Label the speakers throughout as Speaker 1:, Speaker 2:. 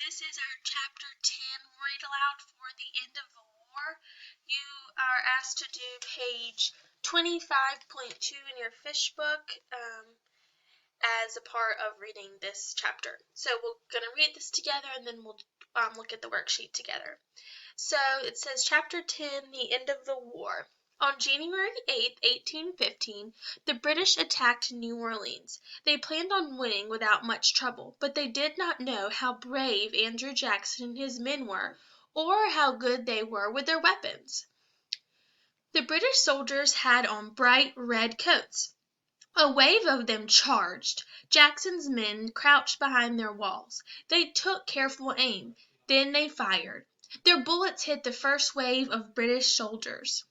Speaker 1: This is our chapter 10 read aloud for the end of the war. You are asked to do page 25.2 in your fish book as a part of reading this chapter. So we're going to read this together and then we'll look at the worksheet together. So it says chapter 10, the end of the war. On January 8, 1815, the British attacked New Orleans. They planned on winning without much trouble, but they did not know how brave Andrew Jackson and his men were, or how good they were with their weapons. The British soldiers had on bright red coats. A wave of them charged. Jackson's men crouched behind their walls. They took careful aim. Then they fired. Their bullets hit the first wave of British soldiers.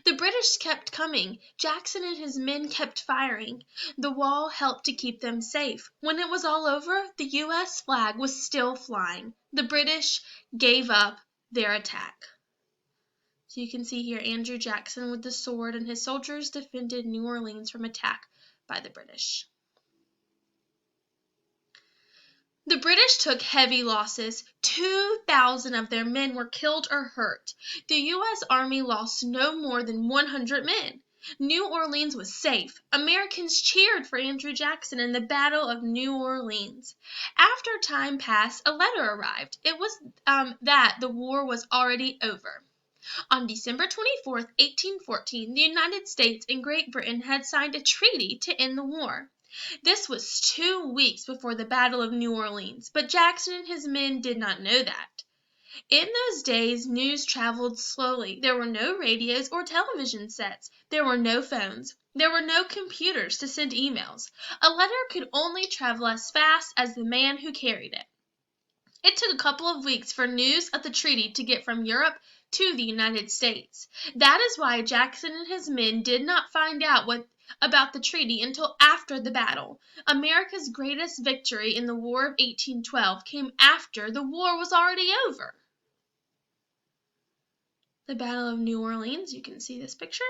Speaker 1: The British kept coming. Jackson and his men kept firing. The wall helped to keep them safe. When it was all over, the U.S. flag was still flying. The British gave up their attack. So you can see here Andrew Jackson with the sword and his soldiers defended New Orleans from attack by the British. The British took heavy losses. 2,000 of their men were killed or hurt. The U.S. Army lost no more than 100 men. New Orleans was safe. Americans cheered for Andrew Jackson in the Battle of New Orleans. After time passed, a letter arrived. It was that the war was already over. On December 24, 1814, the United States and Great Britain had signed a treaty to end the war. This was 2 weeks before the Battle of New Orleans, but Jackson and his men did not know that. In those days, news traveled slowly. There were no radios or television sets. There were no phones. There were no computers to send emails. A letter could only travel as fast as the man who carried it. It took a couple of weeks for news of the treaty to get from Europe to the United States. That is why Jackson and his men did not find out about the treaty until after the battle. America's greatest victory in the War of 1812 came after the war was already over. The Battle of New Orleans, you can see this picture.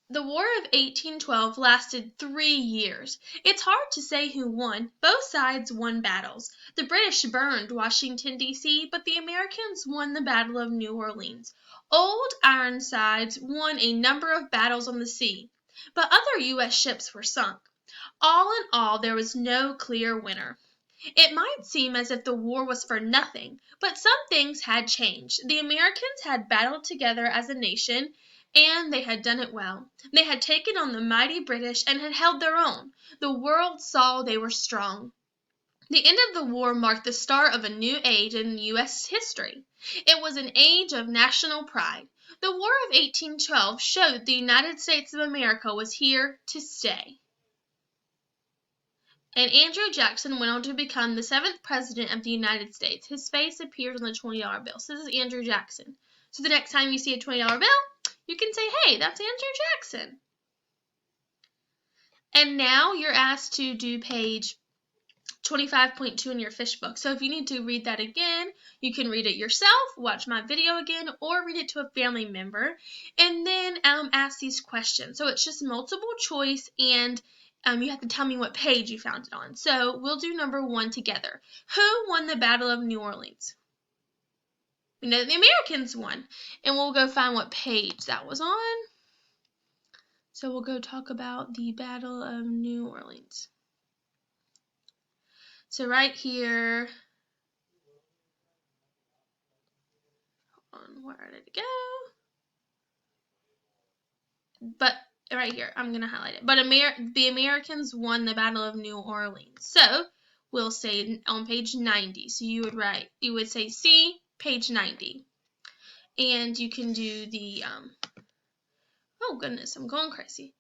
Speaker 1: The War of 1812 lasted 3 years. It's hard to say who won. Both sides won battles. The British burned Washington, D.C., but the Americans won the Battle of New Orleans. Old Ironsides won a number of battles on the sea, but other U.S. ships were sunk. All in all, there was no clear winner. It might seem as if the war was for nothing, but some things had changed. The Americans had battled together as a nation, and they had done it well. They had taken on the mighty British and had held their own. The world saw they were strong. The end of the war marked the start of a new age in U.S. history. It was an age of national pride. The War of 1812 showed the United States of America was here to stay. And Andrew Jackson went on to become the 7th President of the United States. His face appears on the $20 bill. So this is Andrew Jackson. So the next time you see a $20 bill, you can say, hey, that's Andrew Jackson. And now you're asked to do page 25.2 in your fish book. So if you need to read that again, you can read it yourself, watch my video again, or read it to a family member, and then ask these questions. So it's just multiple choice, and you have to tell me what page you found it on. So we'll do number 1 together. Who won the Battle of New Orleans? We know the Americans won, and we'll go find what page that was on. So we'll go talk about the Battle of New Orleans. So right here, where did it go? But right here, I'm going to highlight it. But the Americans won the Battle of New Orleans. So we'll say on page 90. So you would say C, page 90. And you can do the, oh goodness, I'm going crazy.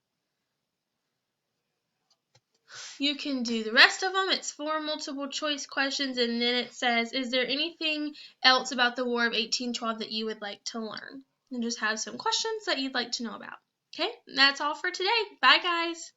Speaker 1: You can do the rest of them. It's 4 multiple choice questions, and then it says, is there anything else about the War of 1812 that you would like to learn? And just have some questions that you'd like to know about. Okay, that's all for today. Bye, guys.